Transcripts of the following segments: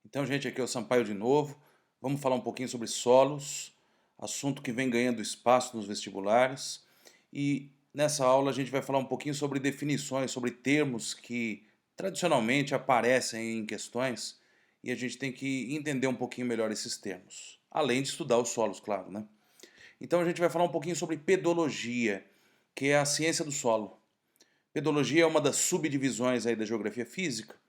Então, gente, aqui é o Sampaio de novo. Vamos falar um pouquinho sobre solos, assunto que vem ganhando espaço nos vestibulares. E nessa aula a gente vai falar um pouquinho sobre definições, sobre termos que tradicionalmente aparecem em questões e a gente tem que entender um pouquinho melhor esses termos. Além de estudar os solos, claro, né? Então a gente vai falar um pouquinho sobre pedologia, que é a ciência do solo. Pedologia é uma das subdivisões aí da geografia física.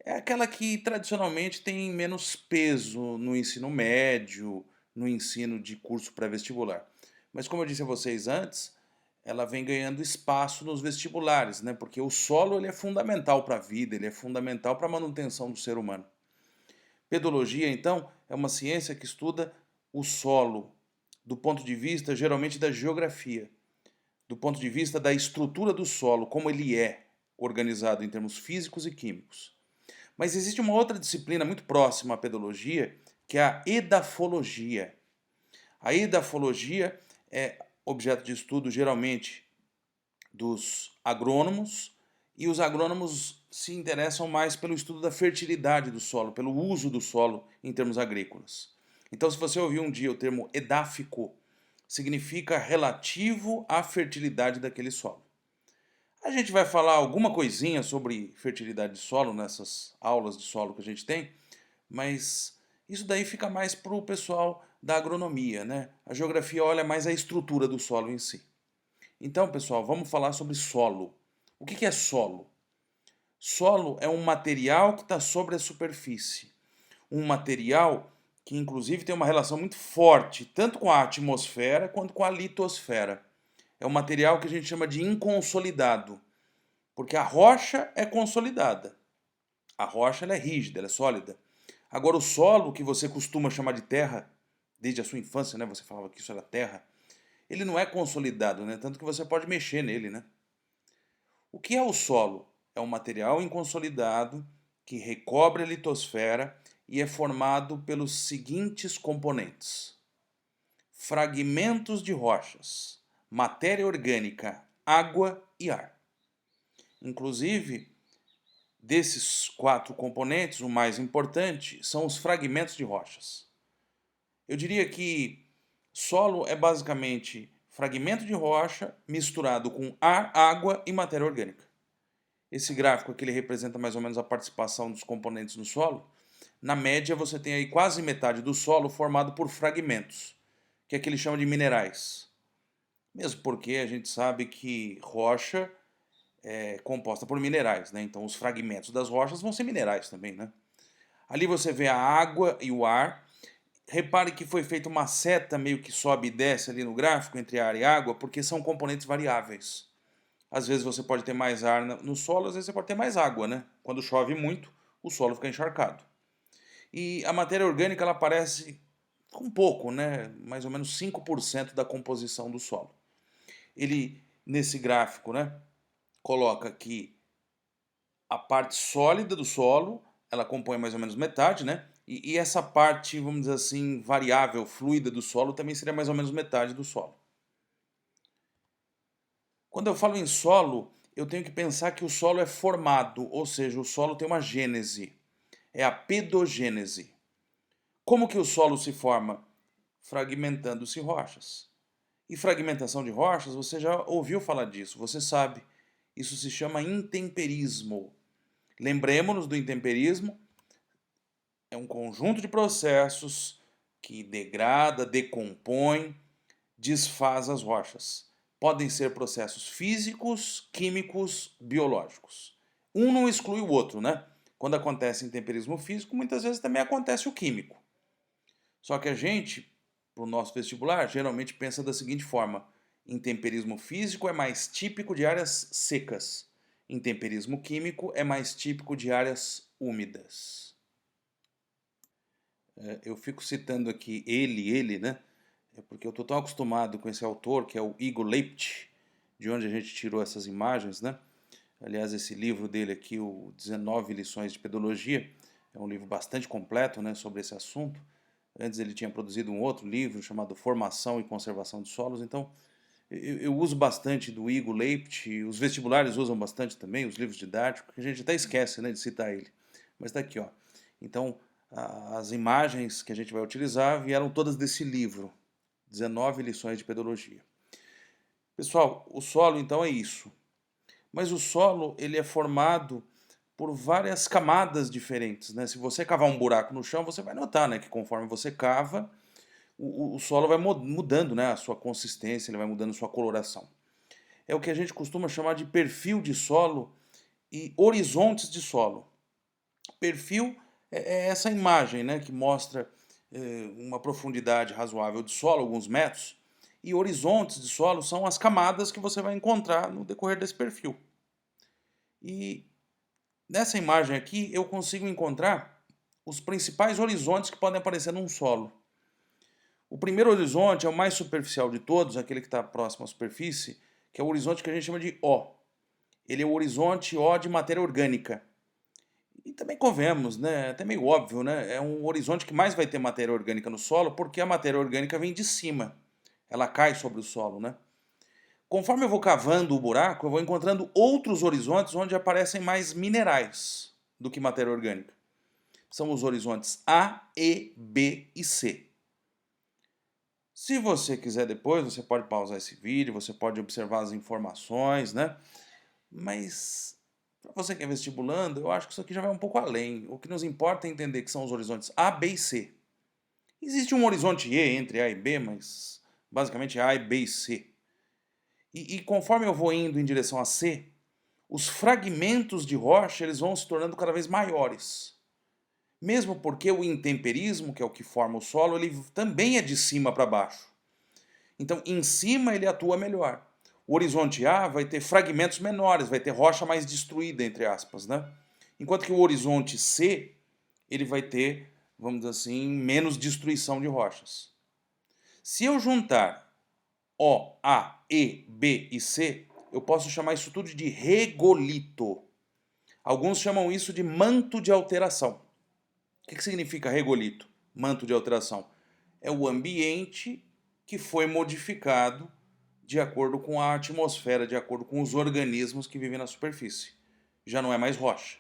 É aquela que tradicionalmente tem menos peso no ensino médio, no ensino de curso pré-vestibular. Mas como eu disse a vocês antes, ela vem ganhando espaço nos vestibulares, né? Porque o solo ele é fundamental para a vida, ele é fundamental para a manutenção do ser humano. Pedologia, então, é uma ciência que estuda o solo do ponto de vista geralmente da geografia, do ponto de vista da estrutura do solo, como ele é organizado em termos físicos e químicos. Mas existe uma outra disciplina muito próxima à pedologia, que é a edafologia. A edafologia é objeto de estudo geralmente dos agrônomos, e os agrônomos se interessam mais pelo estudo da fertilidade do solo, pelo uso do solo em termos agrícolas. Então, se você ouvir um dia o termo edáfico, significa relativo à fertilidade daquele solo. A gente vai falar alguma coisinha sobre fertilidade de solo nessas aulas de solo que a gente tem, mas isso daí fica mais para o pessoal da agronomia, né? A geografia olha mais a estrutura do solo em si. Então, pessoal, vamos falar sobre solo. O que é solo? Solo é um material que está sobre a superfície. Um material que, inclusive, tem uma relação muito forte, tanto com a atmosfera quanto com a litosfera. É um material que a gente chama de inconsolidado. Porque a rocha é consolidada. A rocha ela é rígida, ela é sólida. Agora o solo, que você costuma chamar de terra, desde a sua infância, né, você falava que isso era terra, ele não é consolidado, né, tanto que você pode mexer nele, né? O que é o solo? É um material inconsolidado que recobre a litosfera e é formado pelos seguintes componentes: fragmentos de rochas, matéria orgânica, água e ar. Inclusive, desses quatro componentes, o mais importante são os fragmentos de rochas. Eu diria que solo é basicamente fragmento de rocha misturado com ar, água e matéria orgânica. Esse gráfico aqui ele representa mais ou menos a participação dos componentes no solo. Na média, você tem aí quase metade do solo formado por fragmentos, que é que ele chama de minerais. Mesmo porque a gente sabe que rocha é composta por minerais, né? Então os fragmentos das rochas vão ser minerais também, né? Ali você vê a água e o ar. Repare que foi feita uma seta meio que sobe e desce ali no gráfico entre ar e água, porque são componentes variáveis. Às vezes você pode ter mais ar no solo, às vezes você pode ter mais água, né? Quando chove muito, o solo fica encharcado. E a matéria orgânica ela aparece com pouco, né? Mais ou menos 5% da composição do solo. Ele, nesse gráfico, né, coloca que a parte sólida do solo, ela compõe mais ou menos metade, né? E essa parte, vamos dizer assim, variável, fluida do solo também seria mais ou menos metade do solo. Quando eu falo em solo, eu tenho que pensar que o solo é formado, ou seja, o solo tem uma gênese. É a pedogênese. Como que o solo se forma? Fragmentando-se rochas. E fragmentação de rochas, você já ouviu falar disso, você sabe. Isso se chama intemperismo. Lembremos-nos do intemperismo, é um conjunto de processos que degrada, decompõe, desfaz as rochas. Podem ser processos físicos, químicos, biológicos. Um não exclui o outro, né? Quando acontece intemperismo físico, muitas vezes também acontece o químico. Só que a gente, para o nosso vestibular, geralmente pensa da seguinte forma: intemperismo físico é mais típico de áreas secas. Intemperismo químico é mais típico de áreas úmidas. Eu fico citando aqui ele, né? É porque eu estou tão acostumado com esse autor, que é o Igor Leipzig, de onde a gente tirou essas imagens, né? Aliás, esse livro dele aqui, o 19 lições de pedologia, é um livro bastante completo, né, sobre esse assunto. Antes ele tinha produzido um outro livro chamado Formação e Conservação de Solos. Então, eu uso bastante do Igor Leipzig, os vestibulares usam bastante também, os livros didáticos, que a gente até esquece, né, de citar ele. Mas está aqui, ó. Então, As imagens que a gente vai utilizar vieram todas desse livro, 19 lições de pedologia. Pessoal, o solo então é isso. Mas o solo ele é formado por várias camadas diferentes, né? Se você cavar um buraco no chão, você vai notar, né, que conforme você cava, o solo vai mudando, né, a sua consistência, ele vai mudando a sua coloração. É o que a gente costuma chamar de perfil de solo e horizontes de solo. Perfil é essa imagem, né, que mostra uma profundidade razoável de solo, alguns metros, e horizontes de solo são as camadas que você vai encontrar no decorrer desse perfil. E nessa imagem aqui eu consigo encontrar os principais horizontes que podem aparecer num solo. O primeiro horizonte é o mais superficial de todos, aquele que está próximo à superfície, que é o horizonte que a gente chama de O. Ele é o horizonte O de matéria orgânica. E também convenhamos, né? Até meio óbvio, né? É um horizonte que mais vai ter matéria orgânica no solo, porque a matéria orgânica vem de cima. Ela cai sobre o solo, né? Conforme eu vou cavando o buraco, eu vou encontrando outros horizontes onde aparecem mais minerais do que matéria orgânica. São os horizontes A, E, B e C. Se você quiser depois, você pode pausar esse vídeo, você pode observar as informações, né? Mas para você que é vestibulando, eu acho que isso aqui já vai um pouco além. O que nos importa é entender que são os horizontes A, B e C. Existe um horizonte E entre A e B, mas basicamente A, B e C. E conforme eu vou indo em direção a C, os fragmentos de rocha eles vão se tornando cada vez maiores. Mesmo porque o intemperismo, que é o que forma o solo, ele também é de cima para baixo. Então, em cima ele atua melhor. O horizonte A vai ter fragmentos menores, vai ter rocha mais destruída, entre aspas, né? Enquanto que o horizonte C, ele vai ter, vamos dizer assim, menos destruição de rochas. Se eu juntar O, A, E, B e C, eu posso chamar isso tudo de regolito. Alguns chamam isso de manto de alteração. O que significa regolito? Manto de alteração. É o ambiente que foi modificado de acordo com a atmosfera, de acordo com os organismos que vivem na superfície. Já não é mais rocha.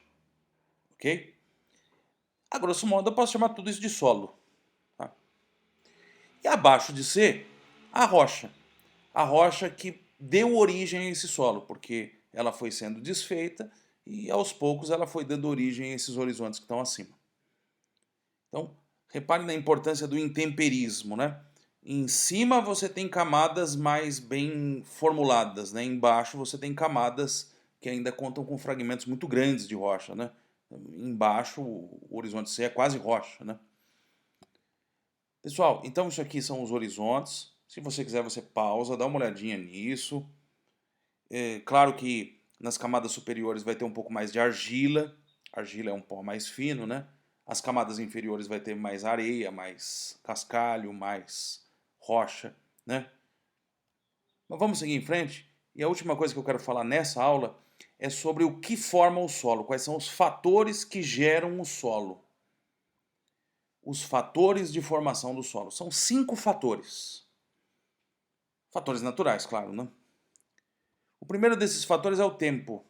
Ok? A grosso modo, eu posso chamar tudo isso de solo. Tá? E abaixo de C, a rocha. A rocha que deu origem a esse solo, porque ela foi sendo desfeita e aos poucos ela foi dando origem a esses horizontes que estão acima. Então, repare na importância do intemperismo, né? Em cima você tem camadas mais bem formuladas, né? Embaixo você tem camadas que ainda contam com fragmentos muito grandes de rocha, né? Embaixo o horizonte C é quase rocha, né? Pessoal, então isso aqui são os horizontes. Se você quiser você pausa, dá uma olhadinha nisso. É claro que nas camadas superiores vai ter um pouco mais de argila. Argila é um pó mais fino, né? As camadas inferiores vai ter mais areia, mais cascalho, mais rocha, né? Mas vamos seguir em frente. E a última coisa que eu quero falar nessa aula é sobre o que forma o solo, quais são os fatores que geram o solo. Os fatores de formação do solo. São 5 fatores. Fatores naturais, claro, né? O primeiro desses fatores é o tempo.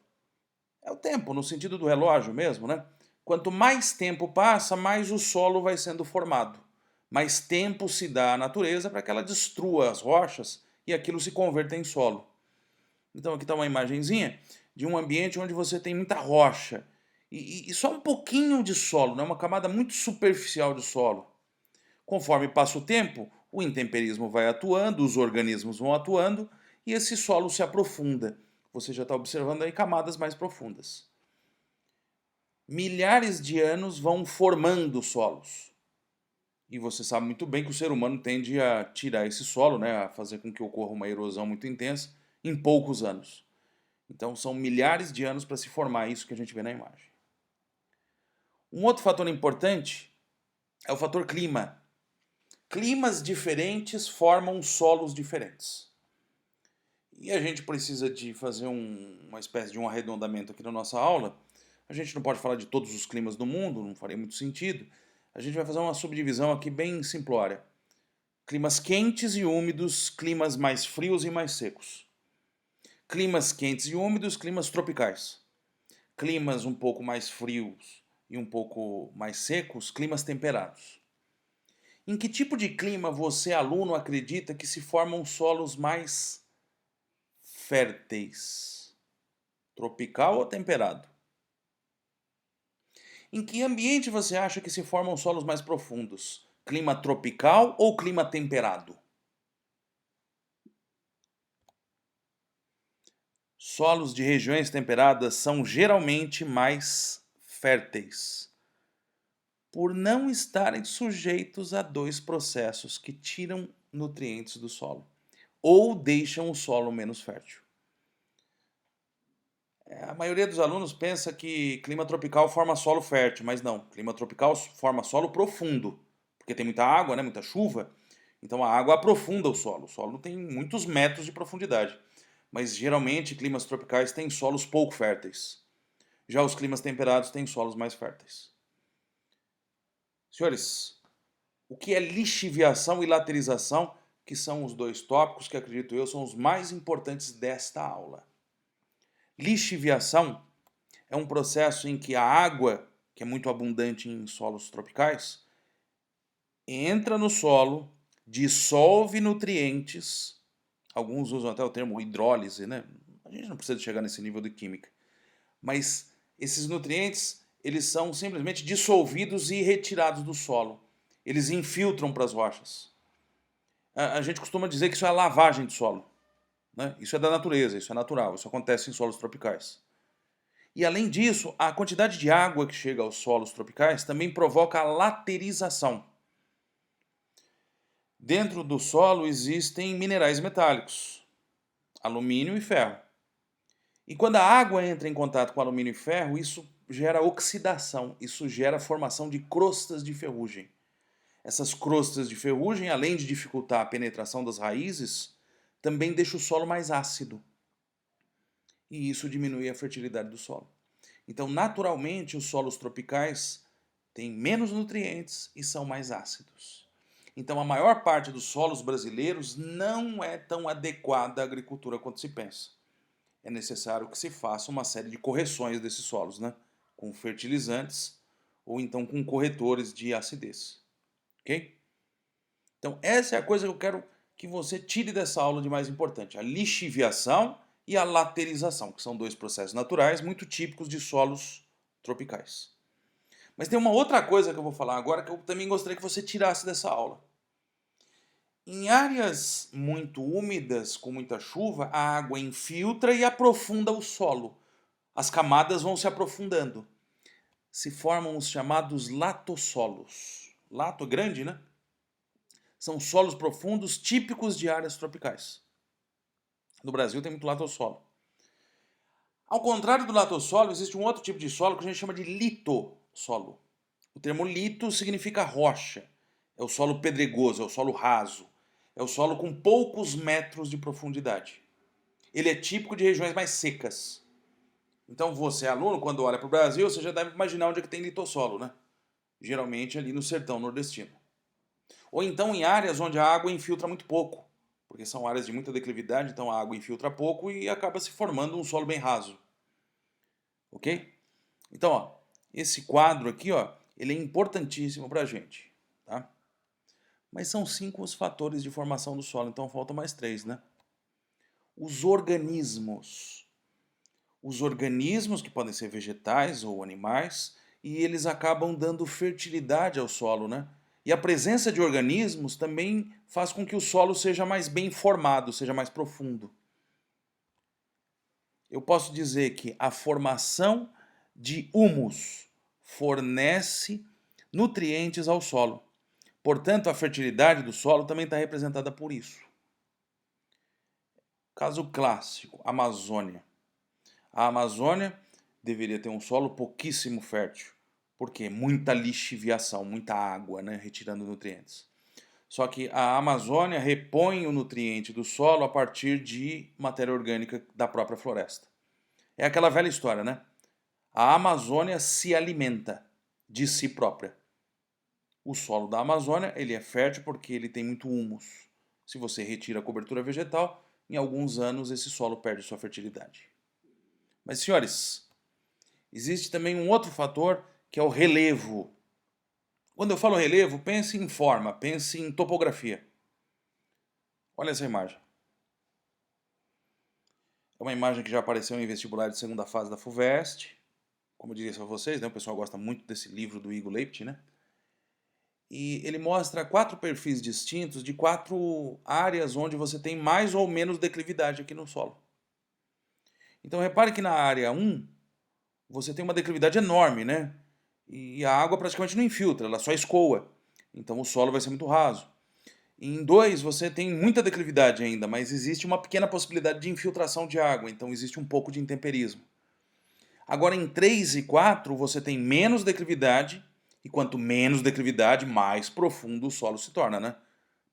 É o tempo, no sentido do relógio mesmo, né? Quanto mais tempo passa, mais o solo vai sendo formado. Mais tempo se dá à natureza para que ela destrua as rochas e aquilo se converta em solo. Então aqui está uma imagenzinha de um ambiente onde você tem muita rocha e só um pouquinho de solo, né? Uma camada muito superficial de solo. Conforme passa o tempo, o intemperismo vai atuando, os organismos vão atuando e esse solo se aprofunda. Você já está observando aí camadas mais profundas. Milhares de anos vão formando solos. E você sabe muito bem que o ser humano tende a tirar esse solo, né, a fazer com que ocorra uma erosão muito intensa em poucos anos. Então são milhares de anos para se formar isso que a gente vê na imagem. Um outro fator importante é o fator clima. Climas diferentes formam solos diferentes. E a gente precisa de fazer uma espécie de um arredondamento aqui na nossa aula. A gente não pode falar de todos os climas do mundo, não faria muito sentido. A gente vai fazer uma subdivisão aqui bem simplória. Climas quentes e úmidos, climas mais frios e mais secos. Climas quentes e úmidos, climas tropicais. Climas um pouco mais frios e e um pouco mais secos, climas temperados. Em que tipo de clima você, aluno, acredita que se formam solos mais férteis? Tropical ou temperado? Em que ambiente você acha que se formam solos mais profundos? Clima tropical ou clima temperado? Solos de regiões temperadas são geralmente mais férteis, por não estarem sujeitos a dois processos que tiram nutrientes do solo ou deixam o solo menos fértil. A maioria dos alunos pensa que clima tropical forma solo fértil, mas não. Clima tropical forma solo profundo, porque tem muita água, né, muita chuva. Então a água aprofunda o solo. O solo tem muitos metros de profundidade. Mas geralmente climas tropicais têm solos pouco férteis. Já os climas temperados têm solos mais férteis. Senhores, o que é lixiviação e laterização, que são os dois tópicos que acredito eu são os mais importantes desta aula. Lixiviação é um processo em que a água, que é muito abundante em solos tropicais, entra no solo, dissolve nutrientes, alguns usam até o termo hidrólise, né? A gente não precisa chegar nesse nível de química, mas esses nutrientes, eles são simplesmente dissolvidos e retirados do solo. Eles infiltram para as rochas. A gente costuma dizer que isso é a lavagem do solo, né? Isso é da natureza, isso é natural, isso acontece em solos tropicais. E além disso, a quantidade de água que chega aos solos tropicais também provoca a laterização. Dentro do solo existem minerais metálicos, alumínio e ferro. E quando a água entra em contato com alumínio e ferro, isso gera oxidação, isso gera a formação de crostas de ferrugem. Essas crostas de ferrugem, além de dificultar a penetração das raízes, também deixa o solo mais ácido. E isso diminui a fertilidade do solo. Então, naturalmente, os solos tropicais têm menos nutrientes e são mais ácidos. Então, a maior parte dos solos brasileiros não é tão adequada à agricultura quanto se pensa. É necessário que se faça uma série de correções desses solos, né? Com fertilizantes ou então com corretores de acidez. Ok? Então, essa é a coisa que eu quero que você tire dessa aula de mais importante: a lixiviação e a laterização, que são dois processos naturais muito típicos de solos tropicais. Mas tem uma outra coisa que eu vou falar agora que eu também gostaria que você tirasse dessa aula. Em áreas muito úmidas, com muita chuva, a água infiltra e aprofunda o solo. As camadas vão se aprofundando. Se formam os chamados latossolos. Lato grande, né? São solos profundos típicos de áreas tropicais. No Brasil tem muito latossolo. Ao contrário do latossolo, existe um outro tipo de solo que a gente chama de litossolo. O termo lito significa rocha. É o solo pedregoso, é o solo raso. É o solo com poucos metros de profundidade. Ele é típico de regiões mais secas. Então você, aluno, quando olha para o Brasil, você já deve imaginar onde é que tem litossolo, né? Geralmente ali no sertão nordestino. Ou então em áreas onde a água infiltra muito pouco, porque são áreas de muita declividade, então a água infiltra pouco e acaba se formando um solo bem raso. Ok? Então, ó, esse quadro aqui, ó, ele é importantíssimo para a gente, tá? Mas são 5 os fatores de formação do solo, então faltam mais 3, né? Os organismos. Os organismos, que podem ser vegetais ou animais, e eles acabam dando fertilidade ao solo, né? E a presença de organismos também faz com que o solo seja mais bem formado, seja mais profundo. Eu posso dizer que a formação de humus fornece nutrientes ao solo. Portanto, a fertilidade do solo também está representada por isso. Caso clássico, Amazônia. A Amazônia deveria ter um solo pouquíssimo fértil. Por quê? Muita lixiviação, muita água, né, retirando nutrientes. Só que a Amazônia repõe o nutriente do solo a partir de matéria orgânica da própria floresta. É aquela velha história, né? A Amazônia se alimenta de si própria. O solo da Amazônia ele é fértil porque ele tem muito humus. Se você retira a cobertura vegetal, em alguns anos esse solo perde sua fertilidade. Mas, senhores, existe também um outro fator que é o relevo. Quando eu falo relevo, pense em forma, pense em topografia. Olha essa imagem. É uma imagem que já apareceu em vestibular de segunda fase da FUVEST. Como eu disse a vocês, né, o pessoal gosta muito desse livro do Igor Leipzig, né? E ele mostra 4 perfis distintos de 4 áreas onde você tem mais ou menos declividade aqui no solo. Então repare que na área 1, você tem uma declividade enorme, né? E a água praticamente não infiltra, ela só escoa. Então o solo vai ser muito raso. Em 2, você tem muita declividade ainda, mas existe uma pequena possibilidade de infiltração de água, então existe um pouco de intemperismo. Agora em 3 e 4, você tem menos declividade, e quanto menos declividade, mais profundo o solo se torna, né?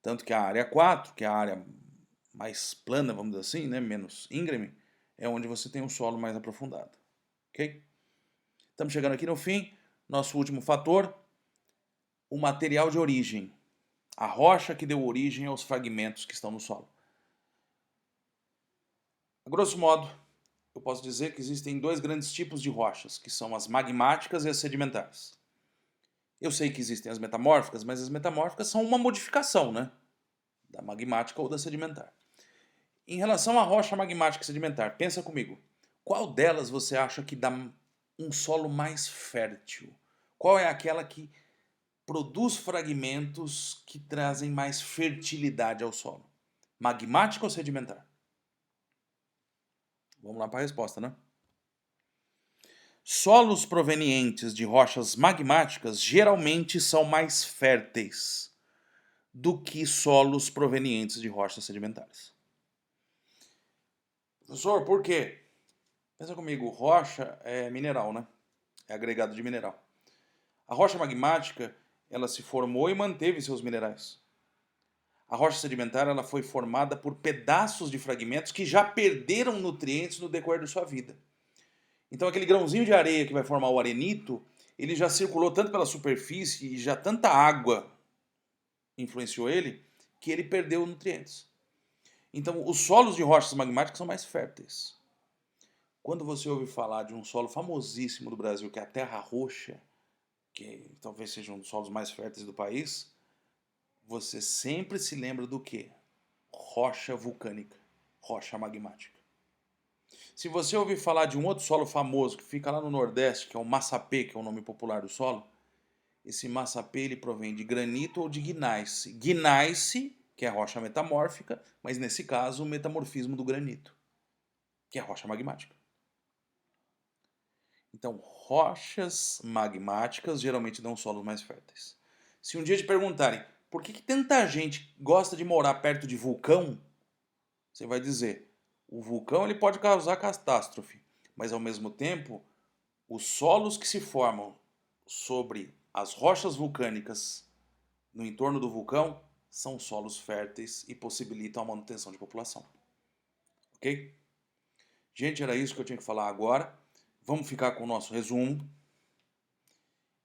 Tanto que a área 4, que é a área mais plana, vamos dizer assim, né, menos íngreme, é onde você tem um solo mais aprofundado. Ok? Estamos chegando aqui no fim. Nosso último fator, o material de origem. A rocha que deu origem aos fragmentos que estão no solo. A grosso modo, eu posso dizer que existem 2 grandes tipos de rochas, que são as magmáticas e as sedimentares. Eu sei que existem as metamórficas, mas as metamórficas são uma modificação, né? Da magmática ou da sedimentar. Em relação à rocha magmática e sedimentar, pensa comigo. Qual delas você acha que dá um solo mais fértil? Qual é aquela que produz fragmentos que trazem mais fertilidade ao solo? Magmática ou sedimentar? Vamos lá para a resposta, né? Solos provenientes de rochas magmáticas geralmente são mais férteis do que solos provenientes de rochas sedimentares. Professor, por quê? Pensa comigo, rocha é mineral, né? É agregado de mineral. A rocha magmática, ela se formou e manteve seus minerais. A rocha sedimentar, ela foi formada por pedaços de fragmentos que já perderam nutrientes no decorrer de sua vida. Então aquele grãozinho de areia que vai formar o arenito, ele já circulou tanto pela superfície e já tanta água influenciou ele, que ele perdeu nutrientes. Então os solos de rochas magmáticas são mais férteis. Quando você ouve falar de um solo famosíssimo do Brasil, que é a Terra Roxa, que talvez seja um dos solos mais férteis do país, você sempre se lembra do quê? Rocha vulcânica, rocha magmática. Se você ouvir falar de um outro solo famoso que fica lá no Nordeste, que é o massapê, que é o nome popular do solo, esse massapê ele provém de granito ou de gneiss. Gneiss, que é rocha metamórfica, mas nesse caso o metamorfismo do granito, que é rocha magmática. Então, rochas magmáticas geralmente dão solos mais férteis. Se um dia te perguntarem por que tanta gente gosta de morar perto de vulcão, você vai dizer, o vulcão ele pode causar catástrofe, mas ao mesmo tempo, os solos que se formam sobre as rochas vulcânicas no entorno do vulcão são solos férteis e possibilitam a manutenção de população. Ok? Gente, era isso que eu tinha que falar agora. Vamos ficar com o nosso resumo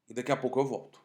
e daqui a pouco eu volto.